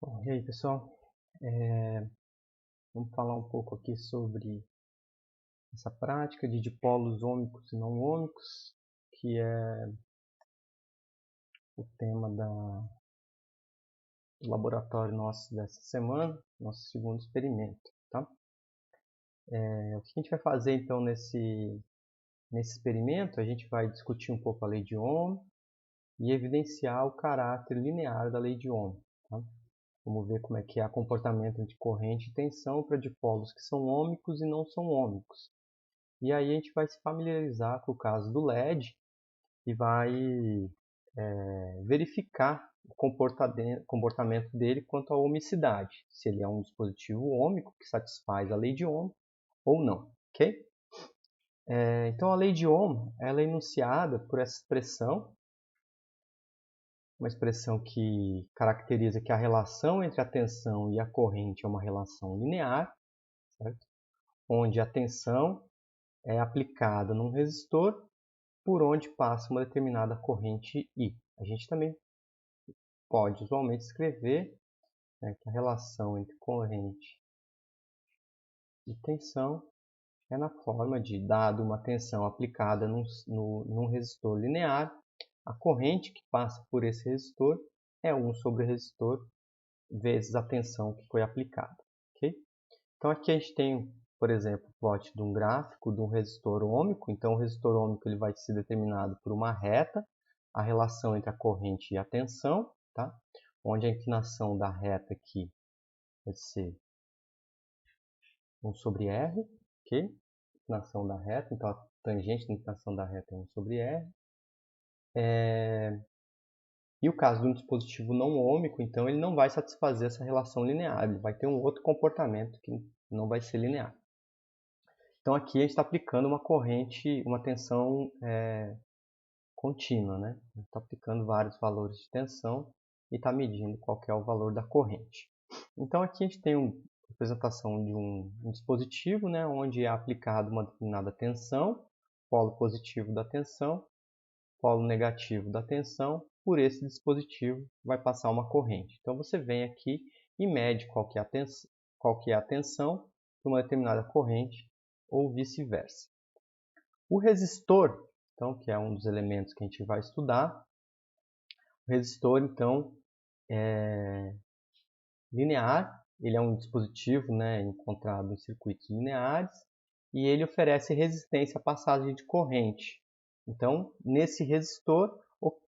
Bom, e aí, pessoal? É, Vamos falar um pouco aqui sobre essa prática de dipolos ômicos e não ômicos, que é o tema do laboratório nosso dessa semana, nosso segundo experimento, tá? O que a gente vai fazer então nesse experimento? A gente vai discutir um pouco a lei de Ohm e evidenciar o caráter linear da lei de Ohm, tá? Vamos ver como é que é o comportamento entre corrente e tensão para dipolos que são ômicos e não são ômicos. E aí a gente vai se familiarizar com o caso do LED e vai verificar o comportamento dele quanto à ohmicidade, se ele é um dispositivo ôhmico que satisfaz a lei de Ohm ou não, ok? Então a lei de Ohm ela é enunciada por essa expressão, uma expressão que caracteriza que a relação entre a tensão e a corrente é uma relação linear, certo? Onde a tensão é aplicada num resistor por onde passa uma determinada corrente I. A gente também pode usualmente escrever, né, que a relação entre corrente e tensão é na forma de, dado uma tensão aplicada num resistor linear, a corrente que passa por esse resistor é 1 sobre o resistor vezes a tensão que foi aplicada. Okay? Então aqui a gente tem, por exemplo, o plot de um gráfico de um resistor ôhmico. Então o resistor ôhmico ele vai ser determinado por uma reta, a relação entre a corrente e a tensão, tá? Onde a inclinação da reta aqui vai ser 1 sobre R, ok? Inclinação da reta, então a tangente da inclinação da reta é 1 sobre R. E o caso de um dispositivo não ôhmico, então ele não vai satisfazer essa relação linear, ele vai ter um outro comportamento que não vai ser linear. Então aqui a gente está aplicando uma corrente, uma tensão contínua, né? Está aplicando vários valores de tensão e está medindo qual que é o valor da corrente. Então aqui a gente tem uma representação de um dispositivo, né, onde é aplicada uma determinada tensão, polo positivo da tensão, polo negativo da tensão, por esse dispositivo vai passar uma corrente. Então você vem aqui e mede qual que é a tensão de uma determinada corrente ou vice-versa. O resistor, então, que é um dos elementos que a gente vai estudar, o resistor, então, é linear, ele é um dispositivo, né, encontrado em circuitos lineares e ele oferece resistência à passagem de corrente. Então, nesse resistor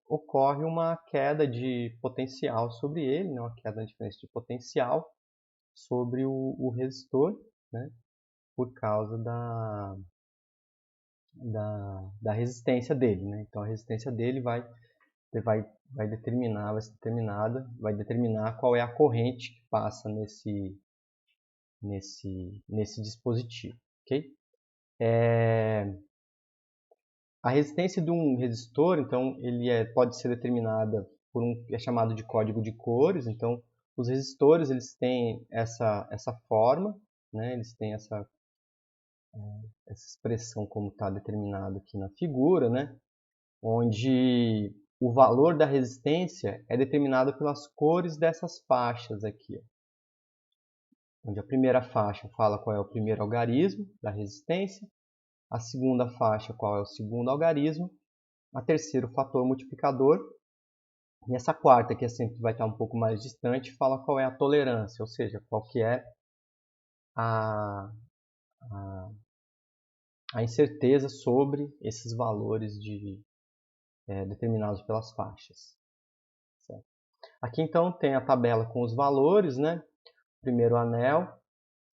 ocorre uma queda de potencial sobre ele, né, uma queda na diferença de potencial sobre o resistor, né, por causa da resistência dele. Né? Então, a resistência dele vai determinar qual é a corrente que passa nesse dispositivo. Okay? A resistência de um resistor, então, pode ser determinada por é chamado de código de cores. Então, os resistores eles têm essa forma, né? Eles têm essa expressão como está determinado aqui na figura, né? Onde o valor da resistência é determinado pelas cores dessas faixas aqui. Onde a primeira faixa fala qual é o primeiro algarismo da resistência, a segunda faixa qual é o segundo algarismo, a terceira o fator multiplicador, e essa quarta, que sempre vai estar um pouco mais distante, fala qual é a tolerância, ou seja, qual que é a, a incerteza sobre esses valores determinados pelas faixas. Certo? Aqui então tem a tabela com os valores, né? Primeiro anel,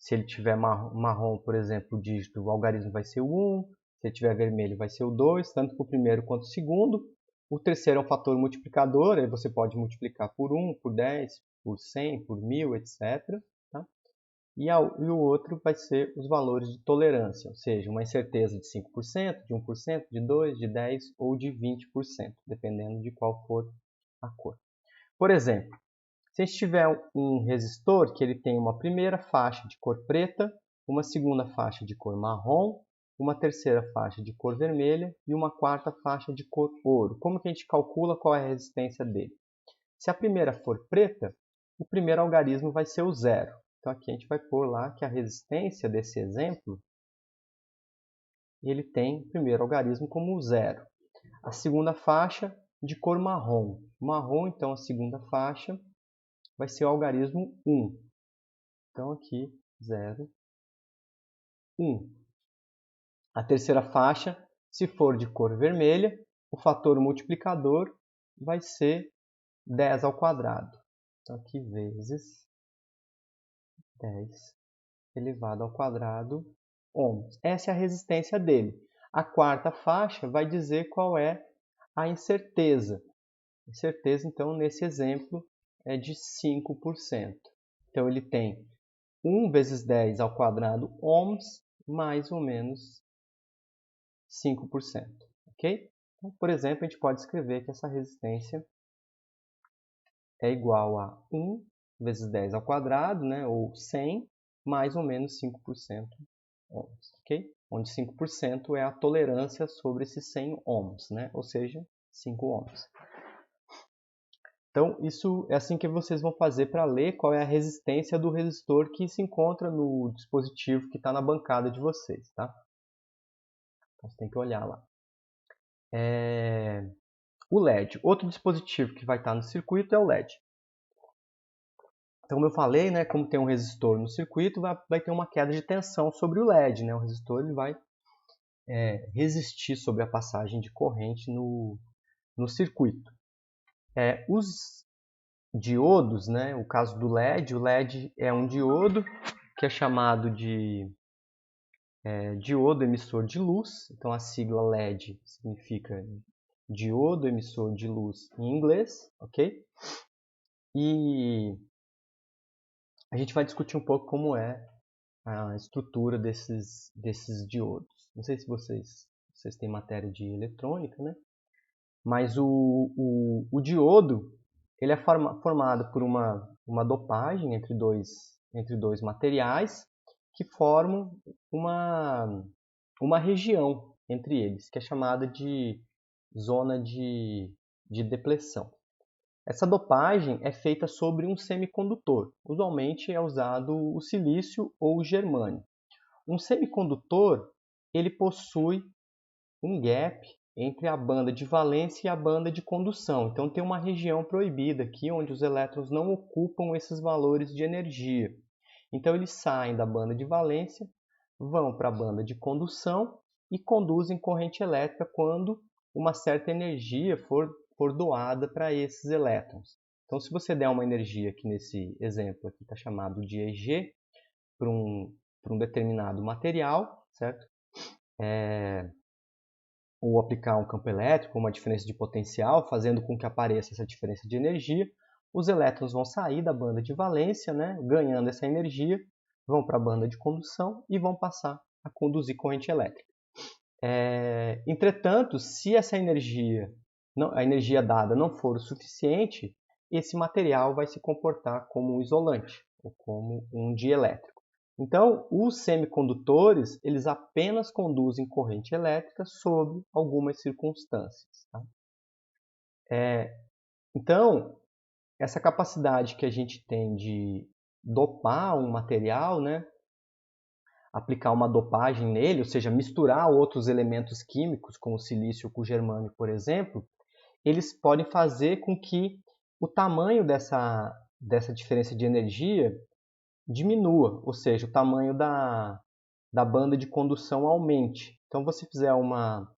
se ele tiver marrom, por exemplo, o dígito, o algarismo vai ser o 1, se ele tiver vermelho vai ser o 2, tanto para o primeiro quanto o segundo. O terceiro é um fator multiplicador, aí você pode multiplicar por 1, por 10, por 100, por 1000, etc. Tá? E o outro vai ser os valores de tolerância, ou seja, uma incerteza de 5%, de 1%, de 2%, de 10% ou de 20%, dependendo de qual for a cor. Por exemplo, se a gente tiver um resistor que ele tem uma primeira faixa de cor preta, uma segunda faixa de cor marrom, uma terceira faixa de cor vermelha e uma quarta faixa de cor ouro. Como que a gente calcula qual é a resistência dele? Se a primeira for preta, o primeiro algarismo vai ser o 0. Então aqui a gente vai pôr lá que a resistência desse exemplo, ele tem o primeiro algarismo como 0. A segunda faixa de cor marrom. Marrom, então, a segunda faixa vai ser o algarismo 1. Então aqui, 0, 1. A terceira faixa, se for de cor vermelha, o fator multiplicador vai ser 10 ao quadrado. Então aqui vezes 10 elevado ao quadrado ohms. Essa é a resistência dele. A quarta faixa vai dizer qual é a incerteza. A incerteza, então, nesse exemplo, é de 5%. Então, ele tem 1 vezes 10 ao quadrado ohms, mais ou menos 5%. Ok? Então, por exemplo, a gente pode escrever que essa resistência é igual a 1 vezes 10 ao quadrado, né, ou 100, mais ou menos 5% ohms, ok? Onde 5% é a tolerância sobre esses 100 ohms, né? Ou seja, 5 ohms. Então, isso é assim que vocês vão fazer para ler qual é a resistência do resistor que se encontra no dispositivo que está na bancada de vocês, tá? Então, você tem que olhar lá. O LED. Outro dispositivo que vai estar no circuito é o LED. Então, como eu falei, né, como tem um resistor no circuito, vai ter uma queda de tensão sobre o LED. Né? O resistor ele vai resistir sobre a passagem de corrente no circuito. Os diodos, né, o caso do LED, o LED é um diodo que é chamado de diodo emissor de luz. Então, a sigla LED significa diodo emissor de luz em inglês, ok? E a gente vai discutir um pouco como é a estrutura desses diodos. Não sei se vocês têm matéria de eletrônica, né? Mas o diodo ele é formado por uma dopagem entre dois materiais que formam uma região entre eles, que é chamada de zona de depleção. Essa dopagem é feita sobre um semicondutor. Usualmente é usado o silício ou o germânio. Um semicondutor ele possui um gap entre a banda de valência e a banda de condução. Então tem uma região proibida aqui onde os elétrons não ocupam esses valores de energia. Então eles saem da banda de valência, vão para a banda de condução e conduzem corrente elétrica quando uma certa energia for doada para esses elétrons. Então se você der uma energia, que nesse exemplo aqui está chamado de EG, para um determinado material, certo? Ou aplicar um campo elétrico, uma diferença de potencial, fazendo com que apareça essa diferença de energia, os elétrons vão sair da banda de valência, né, ganhando essa energia, vão para a banda de condução e vão passar a conduzir corrente elétrica. Entretanto, se essa energia, a energia dada não for o suficiente, esse material vai se comportar como um isolante, ou como um dielétrico. Então, os semicondutores, eles apenas conduzem corrente elétrica sob algumas circunstâncias. Tá? Então, essa capacidade que a gente tem de dopar um material, né? Aplicar uma dopagem nele, ou seja, misturar outros elementos químicos, como o silício com o germânio, por exemplo, eles podem fazer com que o tamanho dessa diferença de energia diminua, ou seja, o tamanho da banda de condução aumente. Então, se você fizer uma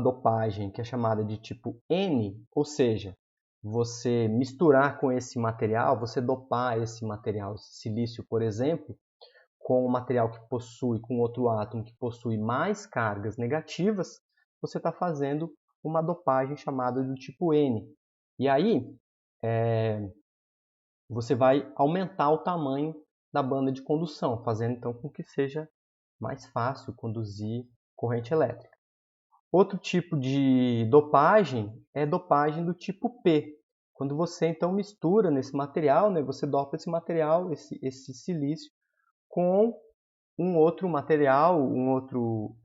dopagem que é chamada de tipo N, ou seja, você misturar com esse material, você dopar esse material, esse silício, por exemplo, com um material que possui, com outro átomo que possui mais cargas negativas, você está fazendo uma dopagem chamada do tipo N. E aí, você vai aumentar o tamanho da banda de condução, fazendo então com que seja mais fácil conduzir corrente elétrica. Outro tipo de dopagem é dopagem do tipo P. Quando você então mistura nesse material, né, você dopa esse material, esse silício, com um outro material, um outro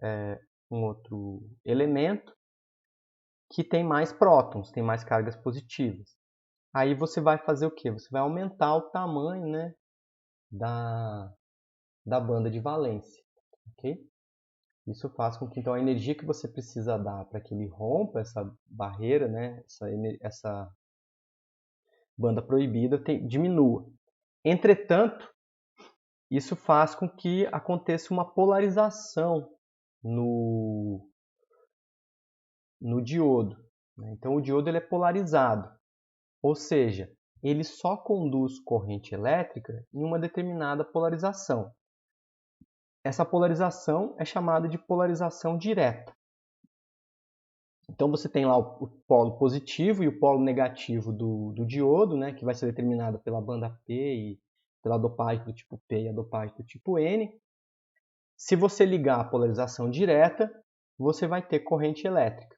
elemento que tem mais prótons, tem mais cargas positivas. Aí você vai fazer o quê? Você vai aumentar o tamanho, né, da banda de valência, ok? Isso faz com que então a energia que você precisa dar para que ele rompa essa barreira, né, essa banda proibida, diminua. Entretanto, isso faz com que aconteça uma polarização no diodo, né? Então o diodo ele é polarizado, ou seja, ele só conduz corrente elétrica em uma determinada polarização. Essa polarização é chamada de polarização direta. Então você tem lá o polo positivo e o polo negativo do diodo, né, que vai ser determinado pela banda P e pela dopagem do tipo P e a dopagem do tipo N. Se você ligar a polarização direta, você vai ter corrente elétrica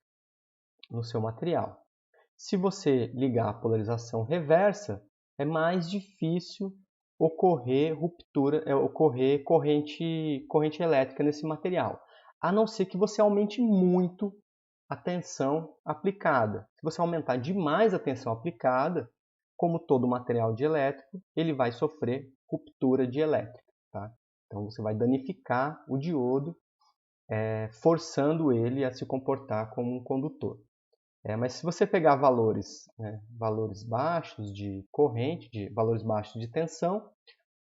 no seu material. Se você ligar a polarização reversa, é mais difícil ocorrer ruptura, ocorrer corrente elétrica nesse material, a não ser que você aumente muito a tensão aplicada. Se você aumentar demais a tensão aplicada, como todo material dielétrico, ele vai sofrer ruptura dielétrica. Tá? Então você vai danificar o diodo, forçando ele a se comportar como um condutor. Mas se você pegar valores, né, valores baixos de corrente, valores baixos de tensão,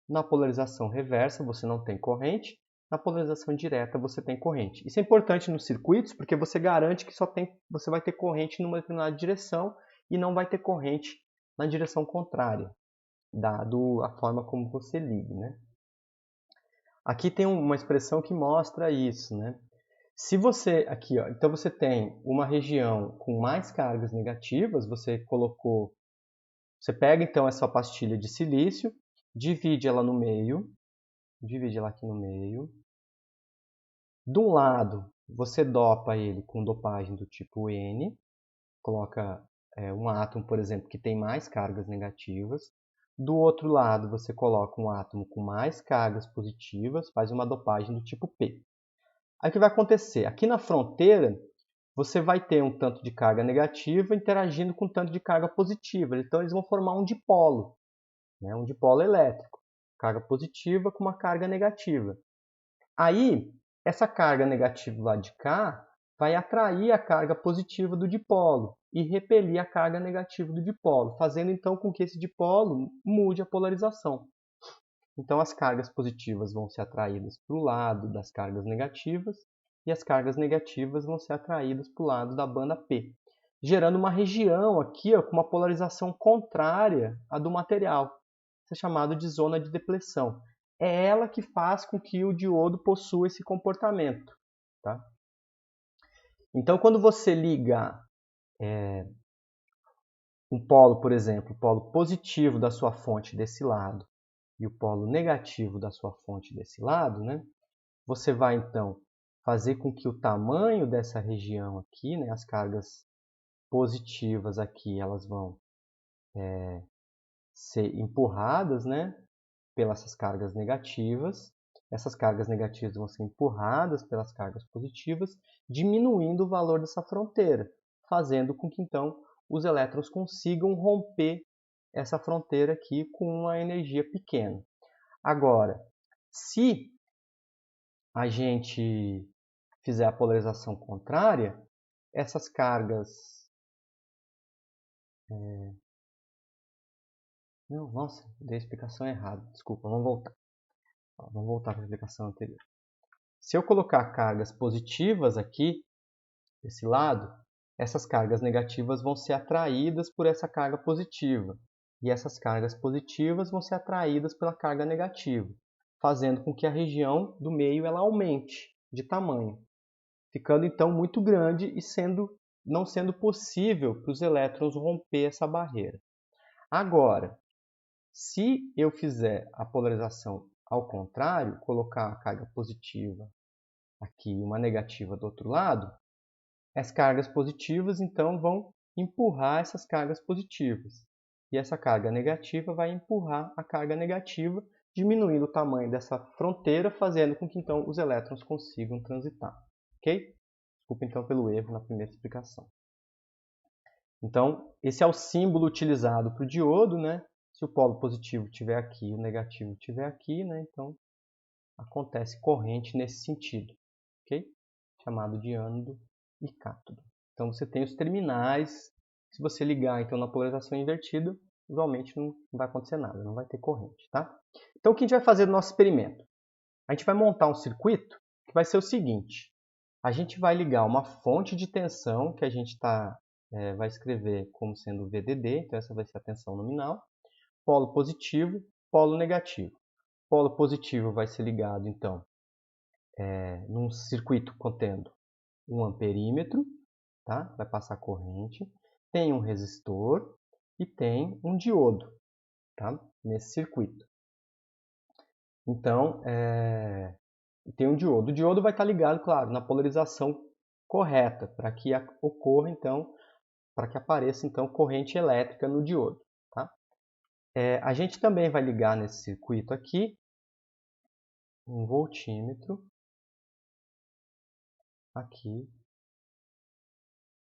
na polarização reversa você não tem corrente, na polarização direta você tem corrente. Isso é importante nos circuitos porque você garante que você vai ter corrente numa determinada direção e não vai ter corrente na direção contrária, dado a forma como você liga, né? Aqui tem uma expressão que mostra isso, né? Se você, aqui, ó, então você tem uma região com mais cargas negativas, você pega então essa pastilha de silício, divide ela no meio, divide ela aqui no meio. De um lado, você dopa ele com dopagem do tipo N, coloca um átomo, por exemplo, que tem mais cargas negativas. Do outro lado, você coloca um átomo com mais cargas positivas, faz uma dopagem do tipo P. Aí o que vai acontecer? Aqui na fronteira, você vai ter um tanto de carga negativa interagindo com um tanto de carga positiva. Então, eles vão formar um dipolo, né? Um dipolo elétrico. Carga positiva com uma carga negativa. Aí, essa carga negativa lá de cá vai atrair a carga positiva do dipolo e repelir a carga negativa do dipolo, fazendo então com que esse dipolo mude a polarização. Então, as cargas positivas vão ser atraídas para o lado das cargas negativas e as cargas negativas vão ser atraídas para o lado da banda P, gerando uma região aqui ó, com uma polarização contrária à do material. Isso é chamado de zona de depleção. É ela que faz com que o diodo possua esse comportamento. Tá? Então, quando você liga um polo, por exemplo, o polo positivo da sua fonte desse lado e o polo negativo da sua fonte desse lado, né? Você vai então fazer com que o tamanho dessa região aqui, né, as cargas positivas aqui, elas vão ser empurradas, né, pelas cargas negativas. Essas cargas negativas vão ser empurradas pelas cargas positivas, diminuindo o valor dessa fronteira, fazendo com que então os elétrons consigam romper essa fronteira aqui com uma energia pequena. Agora, se a gente fizer a polarização contrária, essas cargas... Não, nossa, dei a explicação errada. Desculpa, vamos voltar. Vamos voltar para a explicação anterior. Se eu colocar cargas positivas aqui, desse lado, essas cargas negativas vão ser atraídas por essa carga positiva. E essas cargas positivas vão ser atraídas pela carga negativa, fazendo com que a região do meio ela aumente de tamanho, ficando então muito grande e não sendo possível para os elétrons romper essa barreira. Agora, se eu fizer a polarização ao contrário, colocar a carga positiva aqui e uma negativa do outro lado, as cargas positivas então vão empurrar essas cargas positivas. E essa carga negativa vai empurrar a carga negativa, diminuindo o tamanho dessa fronteira, fazendo com que então os elétrons consigam transitar. Ok? Desculpa então pelo erro na primeira explicação. Então, esse é o símbolo utilizado para o diodo, né? Se o polo positivo estiver aqui e o negativo estiver aqui, né? Então, acontece corrente nesse sentido, ok? Chamado de ânodo e cátodo. Então, você tem os terminais. Se você ligar então, na polarização invertida, usualmente não vai acontecer nada, não vai ter corrente, tá? Então, o que a gente vai fazer no nosso experimento? A gente vai montar um circuito que vai ser o seguinte. A gente vai ligar uma fonte de tensão, que a gente vai escrever como sendo VDD, então essa vai ser a tensão nominal, polo positivo, polo negativo. Polo positivo vai ser ligado, então, num circuito contendo um amperímetro, tá? Vai passar corrente, tem um resistor e tem um diodo, tá? Nesse circuito. Então, tem um diodo. O diodo vai estar ligado, claro, na polarização correta, para que ocorra, então, para que apareça, então, corrente elétrica no diodo, tá? A gente também vai ligar nesse circuito aqui um voltímetro aqui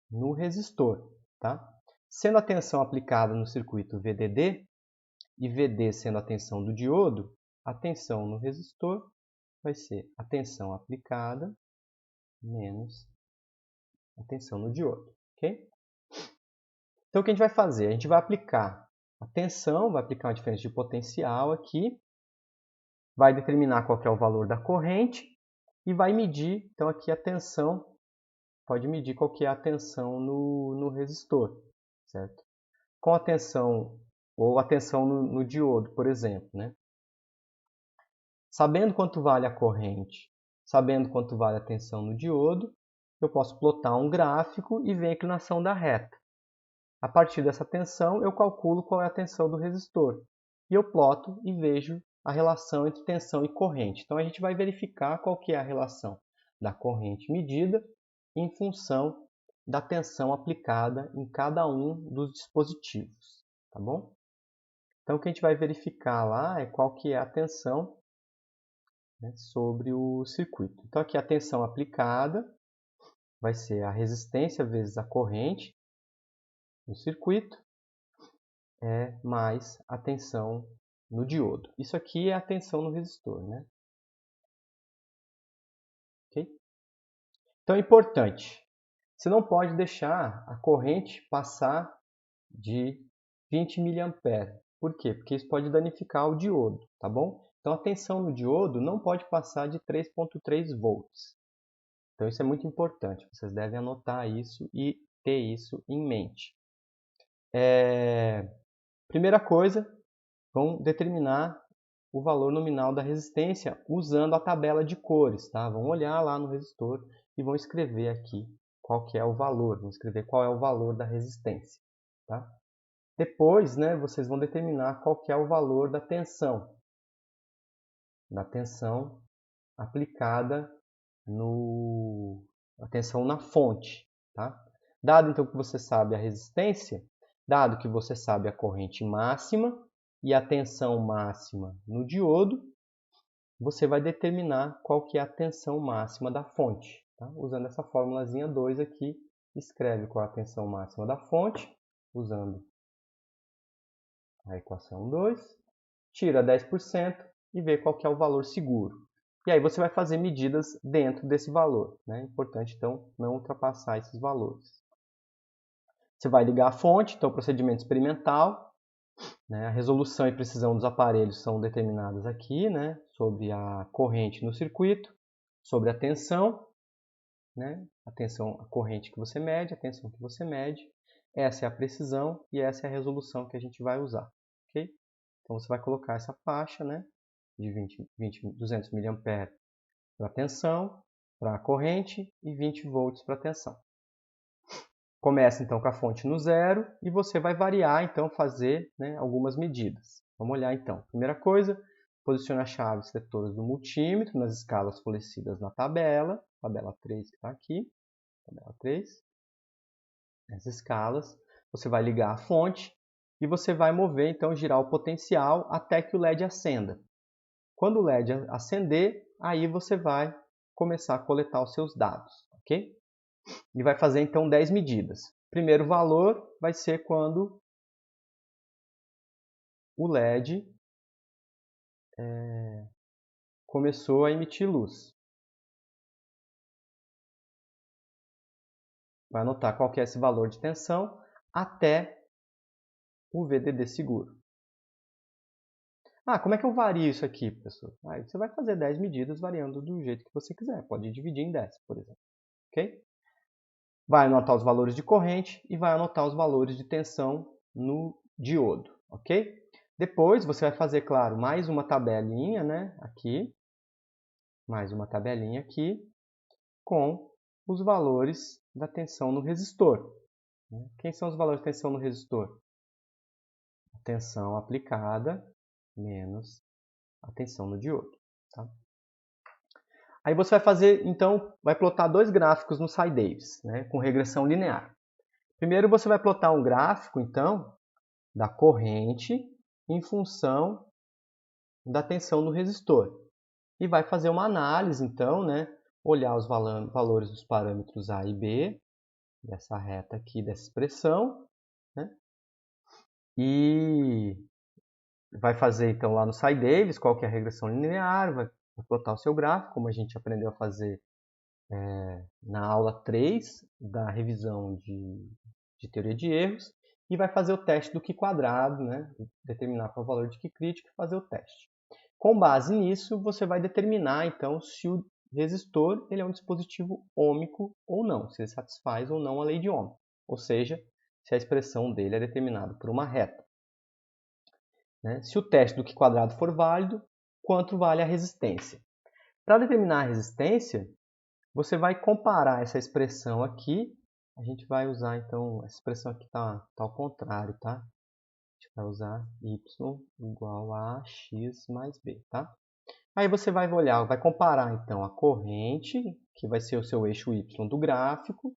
no resistor, tá? Sendo a tensão aplicada no circuito VDD e VD sendo a tensão do diodo, a tensão no resistor vai ser a tensão aplicada menos a tensão no diodo, ok? Então, o que a gente vai fazer? A gente vai aplicar a tensão, vai aplicar uma diferença de potencial aqui, vai determinar qual que é o valor da corrente e vai medir, então, aqui a tensão, pode medir qual que é a tensão no resistor, certo? Com a tensão, ou a tensão no diodo, por exemplo, né? Sabendo quanto vale a corrente, sabendo quanto vale a tensão no diodo, eu posso plotar um gráfico e ver a inclinação da reta. A partir dessa tensão, eu calculo qual é a tensão do resistor. E eu ploto e vejo a relação entre tensão e corrente. Então, a gente vai verificar qual que é a relação da corrente medida em função da tensão aplicada em cada um dos dispositivos. Tá bom? Então, o que a gente vai verificar lá é qual que é a tensão, né, sobre o circuito. Então, aqui a tensão aplicada vai ser a resistência vezes a corrente no circuito, mais a tensão no diodo. Isso aqui é a tensão no resistor, né? Okay? Então é importante, você não pode deixar a corrente passar de 20 mA. Por quê? Porque isso pode danificar o diodo, tá bom? Então a tensão no diodo não pode passar de 3,3 volts. Então isso é muito importante, vocês devem anotar isso e ter isso em mente. Primeira coisa, vão determinar o valor nominal da resistência usando a tabela de cores, tá? Vão olhar lá no resistor e vão escrever aqui qual que é o valor, vão escrever qual é o valor da resistência, tá? Depois, né, vocês vão determinar qual que é o valor da tensão aplicada a tensão na fonte, tá? Dado então que você sabe a resistência, dado que você sabe a corrente máxima e a tensão máxima no diodo, você vai determinar qual que é a tensão máxima da fonte. Tá? Usando essa formulazinha 2 aqui, escreve qual é a tensão máxima da fonte, usando a equação 2, tira 10% e vê qual que é o valor seguro. E aí você vai fazer medidas dentro desse valor. Né? É importante, então, não ultrapassar esses valores. Você vai ligar a fonte, então, procedimento experimental. Né? A resolução e precisão dos aparelhos são determinadas aqui, né? Sobre a corrente no circuito, sobre a tensão, né? A corrente que você mede, a tensão que você mede. Essa é a precisão e essa é a resolução que a gente vai usar. Okay? Então você vai colocar essa faixa, né? De 200 mA para a tensão, para a corrente e 20 volts para a tensão. Começa então com a fonte no zero e você vai variar, então fazer, né, algumas medidas. Vamos olhar então. Primeira coisa, posicione as chaves seletoras do multímetro nas escalas fornecidas na tabela 3 que está aqui, tabela 3. As escalas, você vai ligar a fonte e você vai mover, então girar o potencial até que o LED acenda. Quando o LED acender, aí você vai começar a coletar os seus dados, ok? E vai fazer então 10 medidas. Primeiro valor vai ser quando o LED começou a emitir luz. Vai anotar qual que é esse valor de tensão até o VDD seguro. Como é que eu vario isso aqui, professor? Você vai fazer 10 medidas variando do jeito que você quiser. Pode dividir em 10, por exemplo. Ok? Vai anotar os valores de corrente e vai anotar os valores de tensão no diodo. Ok? Depois você vai fazer, claro, mais uma tabelinha, né? Aqui. Mais uma tabelinha aqui com os valores da tensão no resistor. Quem são os valores de tensão no resistor? A tensão aplicada menos a tensão no diodo. Tá? Aí você vai fazer, então, vai plotar dois gráficos no SciDavis, né, com regressão linear. Primeiro você vai plotar um gráfico, então, da corrente em função da tensão no resistor. E vai fazer uma análise, então, né, olhar os valores dos parâmetros A e B, dessa reta aqui, dessa expressão, né, e vai fazer, então, lá no SciDavis, qual que é a regressão linear, vai plotar o seu gráfico, como a gente aprendeu a fazer na aula 3 da revisão de teoria de erros, e vai fazer o teste do Q quadrado, né? Determinar qual é o valor de Q crítico e fazer o teste. Com base nisso, você vai determinar, então, se o resistor ele é um dispositivo ôhmico ou não, se ele satisfaz ou não a lei de Ohm, ou seja, se a expressão dele é determinada por uma reta. Né? Se o teste do Q quadrado for válido, quanto vale a resistência? Para determinar a resistência, você vai comparar essa expressão aqui. A gente vai usar, então, essa expressão aqui está ao contrário, tá? A gente vai usar y igual a x mais b, tá? Aí você vai olhar, vai comparar, então, a corrente, que vai ser o seu eixo y do gráfico,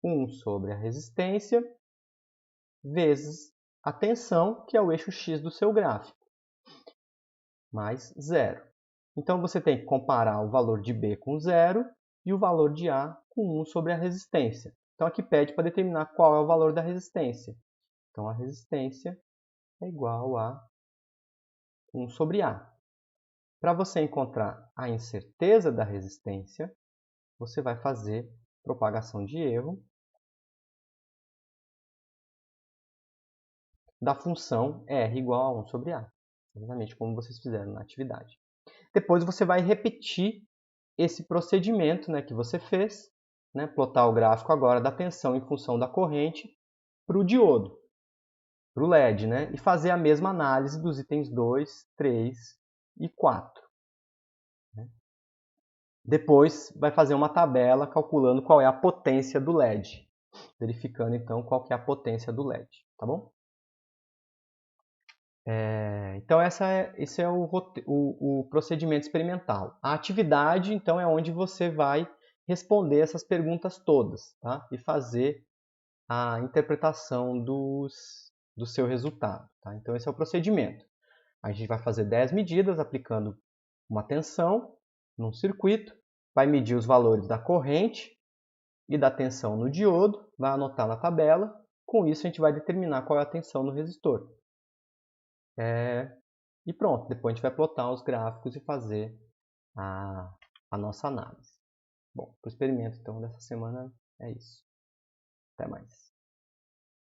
1 sobre a resistência, vezes a tensão, que é o eixo x do seu gráfico, mais 0. Então, você tem que comparar o valor de B com 0 e o valor de A com 1 sobre a resistência. Então, aqui pede para determinar qual é o valor da resistência. Então, a resistência é igual a 1 sobre A. Para você encontrar a incerteza da resistência, você vai fazer propagação de erro da função R igual a 1 sobre A. Exatamente como vocês fizeram na atividade. Depois você vai repetir esse procedimento, né, que você fez, né, plotar o gráfico agora da tensão em função da corrente para o diodo, para o LED, né, e fazer a mesma análise dos itens 2, 3 e 4. Né. Depois vai fazer uma tabela calculando qual é a potência do LED, verificando então qual que é a potência do LED, tá bom? Então esse é o procedimento experimental. A atividade, então, é onde você vai responder essas perguntas todas, tá? E fazer a interpretação do seu resultado. Tá? Então esse é o procedimento. A gente vai fazer 10 medidas aplicando uma tensão num circuito, vai medir os valores da corrente e da tensão no diodo, vai anotar na tabela, com isso a gente vai determinar qual é a tensão no resistor. E pronto, depois a gente vai plotar os gráficos e fazer a nossa análise. Bom, para o experimento então dessa semana é isso. Até mais.